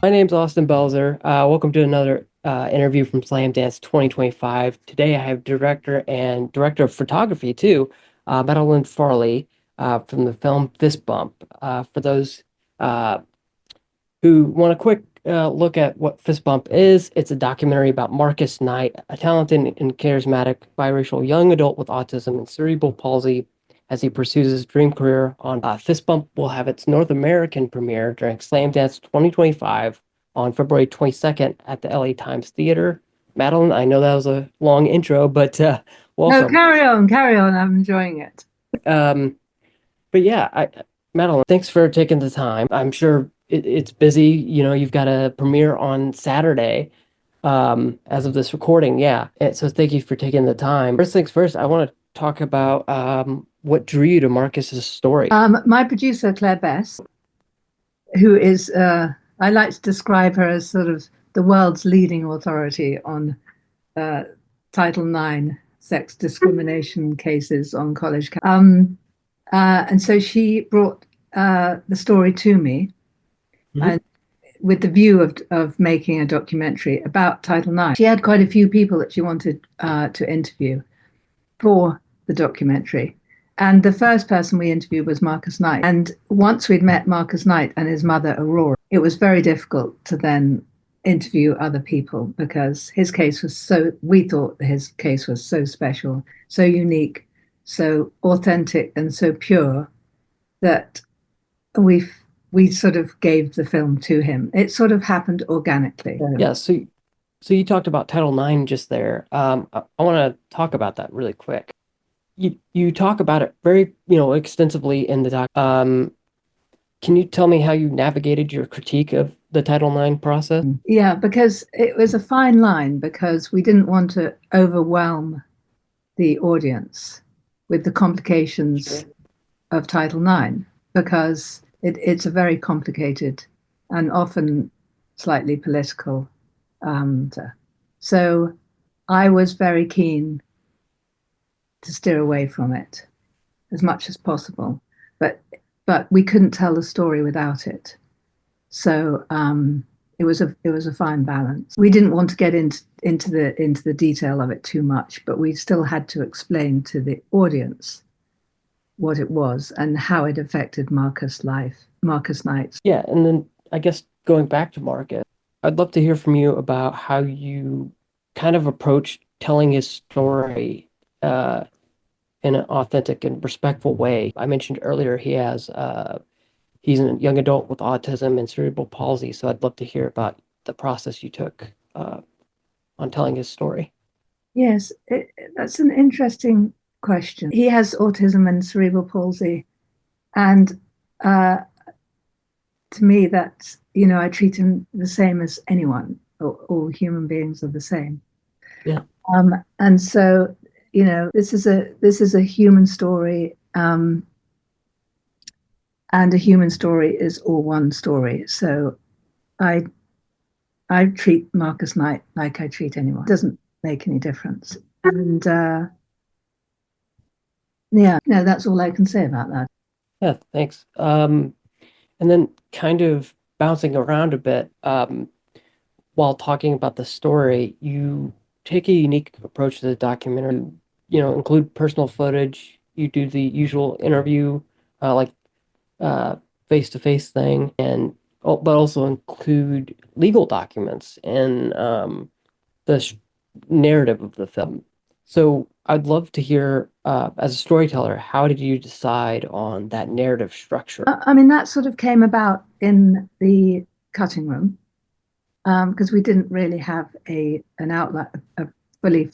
My name's Austin Belzer. Welcome to another interview from Slamdance 2025. Today I have director of photography too, Madeleine Farley from the film Fist Bump. For those uh, who want a quick look at what Fist Bump is, it's a documentary about Marcus Knight, a talented and charismatic biracial young adult with autism and cerebral palsy as he pursues his dream career on Fist Bump will have its North American premiere during Slamdance 2025 on February 22nd at the LA Times Theater. Madeline, I know that was a long intro, but No, welcome. carry on. I'm enjoying it. Um, but yeah, Madeline, thanks for taking the time. I'm sure it's busy. You know, you've got a premiere on Saturday, as of this recording. Yeah. So thank you for taking the time. First things first, I want to talk about what drew you to Marcus's story. My producer, Claire Bess, who is, I like to describe her as sort of the world's leading authority on uh, Title IX sex discrimination cases on college. And so she brought the story to me, Mhm. and with the view of making a documentary about Title IX. She had quite a few people that she wanted to interview for the documentary. And the first person we interviewed was Marcus Knight. And once we'd met Marcus Knight and his mother, Aurora, it was very difficult to then interview other people because his case was we thought his case was so special, so unique, so authentic, and so pure that we we sort of gave the film to him. It sort of happened organically. Yeah. So you talked about Title IX just there. I want to talk about that really quick. You talk about it very, extensively in the doc. Can you tell me how you navigated your critique of the Title IX process? Yeah, because it was a fine line because we didn't want to overwhelm the audience with the Sure. complications of Title IX because it's a very complicated and often slightly political. Um, so I was very keen to steer away from it as much as possible, but we couldn't tell the story without it. So it was a fine balance. We didn't want to get into the detail of it too much, but we still had to explain to the audience what it was and how it affected Marcus Knight's. Yeah, and then I guess going back to Marcus, I'd love to hear from you about how you kind of approach telling his story in an authentic and respectful way. I mentioned earlier he's a young adult with autism and cerebral palsy, so I'd love to hear about the process you took on telling his story. Yes, that's an interesting question. He has autism and cerebral palsy, and uh, to me, that's I treat him the same as anyone. All human beings are the same. Yeah. And so, this is a human story, and a human story is all one story. So I I treat Marcus Knight like I treat anyone. It doesn't make any difference. And yeah, no, that's all I can say about that. Yeah, thanks. And then kind of bouncing around a bit, while talking about the story, you take a unique approach to the documentary. Include personal footage. You do the usual interview, like uh, face-to-face thing, and but also include legal documents and the narrative of the film. So I'd love to hear, as a storyteller, how did you decide on that narrative structure? I mean, that sort of came about in the cutting room because we didn't really have an outline, a fully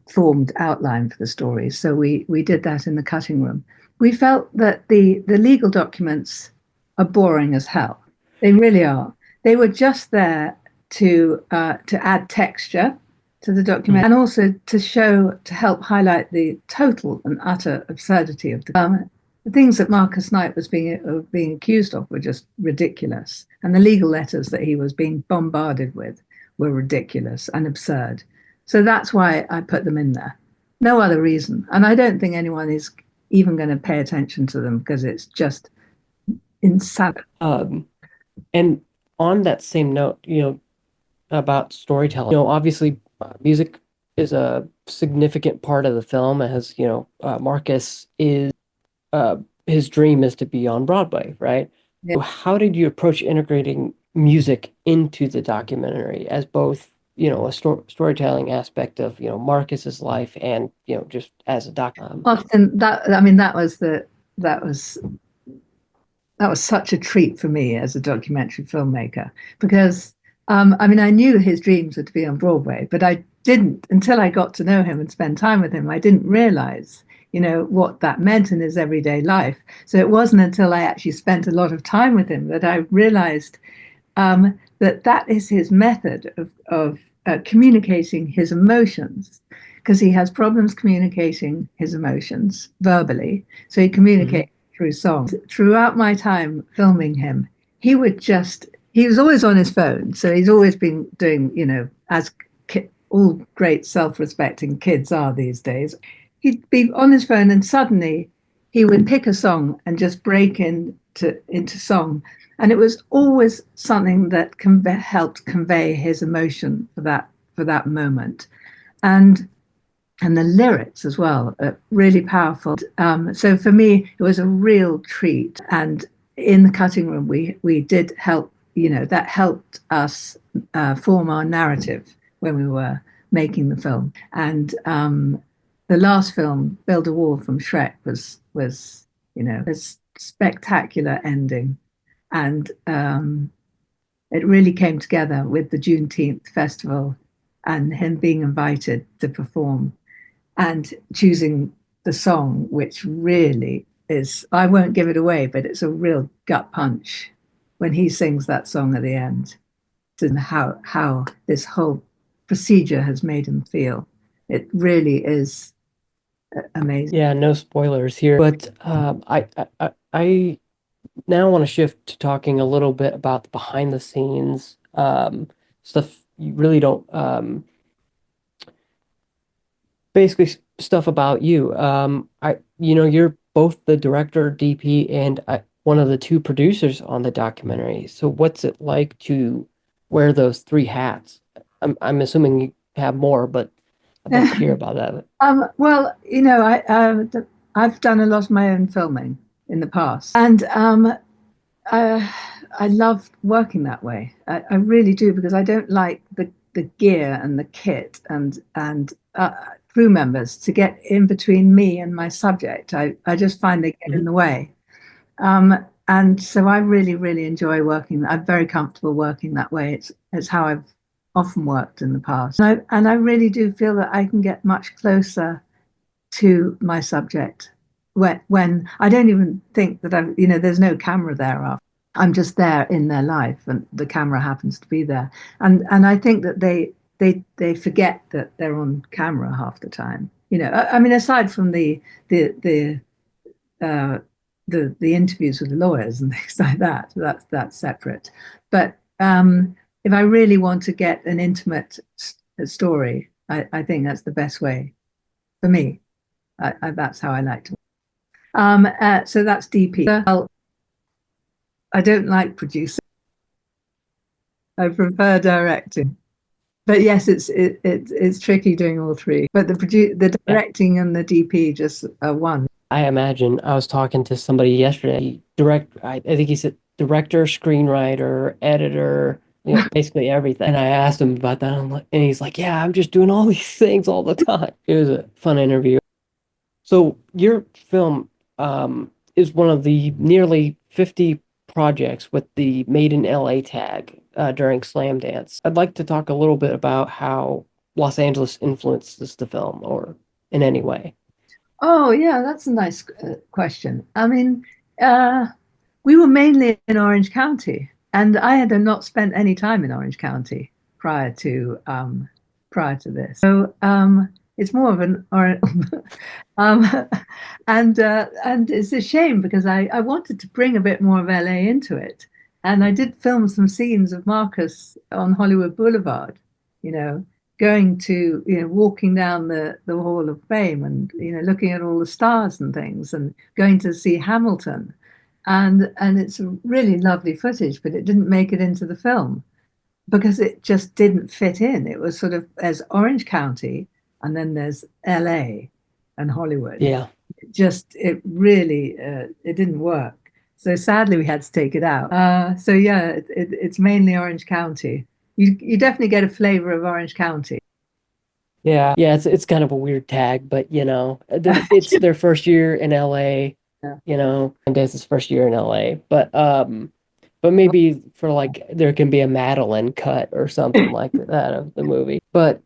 formed outline for the story. So we did that in the cutting room. We felt that the legal documents are boring as hell. They really are. They were just there to add texture to the document and also to help highlight the total and utter absurdity of the things that Marcus Knight was being accused of were just ridiculous, and the legal letters that he was being bombarded with were ridiculous and absurd. So that's why I put them in there. No other reason. And I don't think anyone is even going to pay attention to them because it's just insanity. Um, and on that same note, about storytelling, obviously music is a significant part of the film, as Marcus is uh, his dream is to be on Broadway, right? Yeah. So how did you approach integrating music into the documentary as both, a storytelling aspect of, Marcus's life and, just as a doc? Often that, I mean, that was that was such a treat for me as a documentary filmmaker because I mean, I knew his dreams were to be on Broadway, but I didn't until I got to know him and spend time with him. I didn't realize, what that meant in his everyday life. So it wasn't until I actually spent a lot of time with him that I realized that that is his method of communicating his emotions because he has problems communicating his emotions verbally. So he Mhm. communicates through songs. Throughout my time filming him, he was always on his phone. So he's always been doing, as all great self respecting kids are these days. He'd be on his phone and suddenly he would pick a song and just break into song, and it was always something that helped convey his emotion for that moment, and the lyrics as well are really powerful. So for me, it was a real treat. And in the cutting room, we did help. That helped us form our narrative when we were making the film. And the last film, Build a Wall from Shrek, was a spectacular ending, and it really came together with the Juneteenth festival and him being invited to perform and choosing the song, which really is, I won't give it away, but it's a real gut punch when he sings that song at the end, and how this whole procedure has made him feel. It really is amazing. Yeah, no spoilers here, but I now want to shift to talking a little bit about the behind the scenes stuff you really don't basically stuff about you. You're both the director, DP, and one of the two producers on the documentary. So what's it like to wear those three hats? I'm assuming you have more, but I'd love to hear about that. Well, I've done a lot of my own filming in the past, and I, I love working that way. I really do because I don't like the gear and the kit and crew members to get in between me and my subject. I just find they get in Mhm. the way. And so I really, really enjoy working. I'm very comfortable working that way. It's how I've often worked in the past. And I really do feel that I can get much closer to my subject when I don't even think that there's no camera there after. I'm just there in their life and the camera happens to be there. And I think that they forget that they're on camera half the time. I mean, aside from the uh, the interviews with the lawyers and things like that. That's separate. But if I really want to get an intimate story, I think that's the best way for me. That's how I like to. So that's DP. Well, I don't like producing. I prefer directing. But yes, it's tricky doing all three. But the Yeah, directing and the DP just are one. I imagine I was talking to somebody yesterday. I think he said director, screenwriter, editor, basically everything. And I asked him about that. And he's like, "Yeah, I'm just doing all these things all the time." It was a fun interview. So your film is one of the nearly 50 projects with the Made in LA tag during Slamdance. I'd like to talk a little bit about how Los Angeles influences the film or in any way. Oh, yeah, that's a nice question. I mean, uh, we were mainly in Orange County, and I had not spent any time in Orange County prior to this. So it's more of an or um, and it's a shame because I wanted to bring a bit more of LA into it, and I did film some scenes of Marcus on Hollywood Boulevard, you know, going to walking down the Hall of Fame and looking at all the stars and things, and going to see Hamilton. and it's really lovely footage, but it didn't make it into the film because it just didn't fit in. It was sort of there's Orange County and then there's LA and Hollywood. Yeah. It really it didn't work. So sadly we had to take it out. So yeah, it's mainly Orange County. You definitely get a flavor of Orange County. Yeah. Yeah, it's kind of a weird tag, but it's their first year in LA, Yeah. and Dance's first year in LA. But maybe for like there can be a Madeline cut or something like that of the movie. But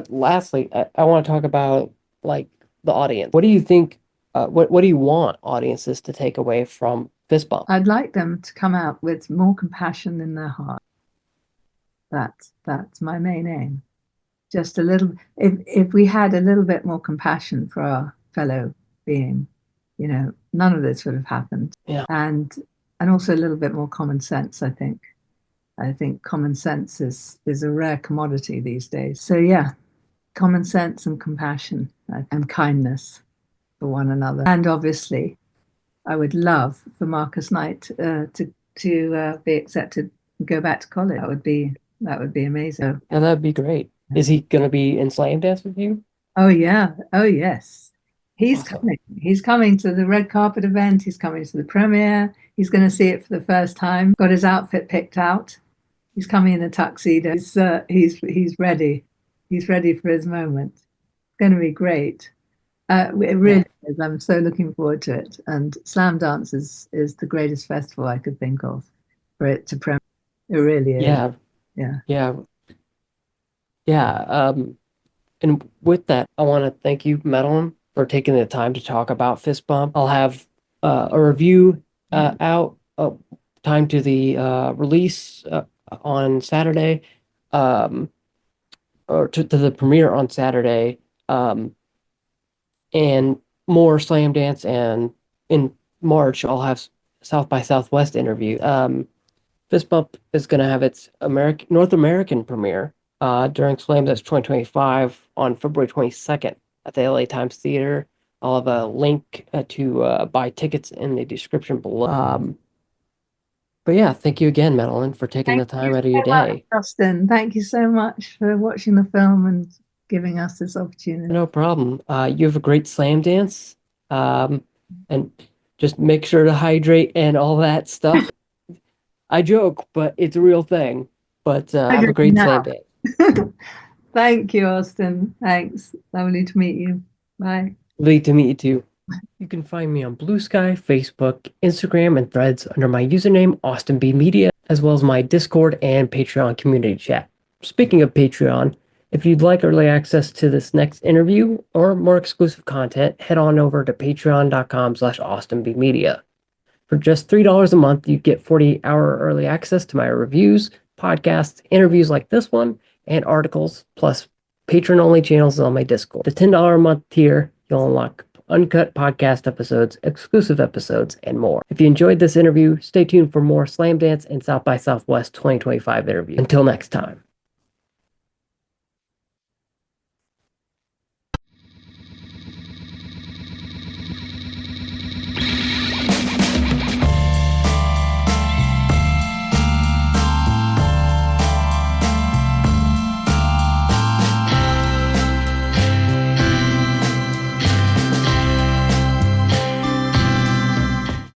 lastly, I want to talk about like the audience. What do you think what do you want audiences to take away from Fist Bump? I'd like them to come out with more compassion in their heart. That's my main aim. Just a little, if we had a little bit more compassion for our fellow being, none of this would have happened. Yeah. And also a little bit more common sense, I think. I think common sense is a rare commodity these days. So yeah, common sense and compassion and kindness for one another. And obviously, I would love for Marcus Knight to be accepted and go back to college. That would be amazing. Yeah, that'd be great. Is he gonna be in Slamdance with you? Oh yeah. Oh yes. He's Awesome. coming. He's coming to the red carpet event. He's coming to the premiere. He's going to see it for the first time. Got his outfit picked out. He's coming in a tuxedo. He's ready. He's ready for his moment. It's going to be great. It Yeah. really is. I'm so looking forward to it. And Slamdance is the greatest festival I could think of for it to premiere. It really is. Yeah. Yeah. Yeah. Yeah. And with that, I want to thank you, Madeline, for taking the time to talk about Fist Bump. I'll have a review out, time to the release on Saturday, um, or to the premiere on Saturday, and more Slam Dance. And in March, I'll have South by Southwest interview. Fist Bump is going to have its North American premiere during Slamdance 2025 on February 22nd at the LA Times Theater. I'll have a link to buy tickets in the description below. But yeah, thank you again, Madeline, for taking Thank the time you out of your so much, day. Justin. Thank you so much for watching the film and giving us this opportunity. No problem. You have a great Slam Dance, and just make sure to hydrate and all that stuff. I joke, but it's a real thing. But have a great Slam Now. Dance. Thank you, Austin. Thanks. Lovely to meet you. Bye. Lovely to meet you too. You can find me on Blue Sky, Facebook, Instagram, and Threads under my username, Austin B Media, as well as my Discord and Patreon community chat. Speaking of Patreon, if you'd like early access to this next interview or more exclusive content, head on over to patreon.com/AustinBmedia. For just $3 a month, you get 48-hour early access to my reviews, podcasts, interviews like this one, and articles, plus patron-only channels on my Discord. The $10 a month tier, you'll unlock uncut podcast episodes, exclusive episodes, and more. If you enjoyed this interview, stay tuned for more Slamdance and South by Southwest 2025 interviews. Until next time.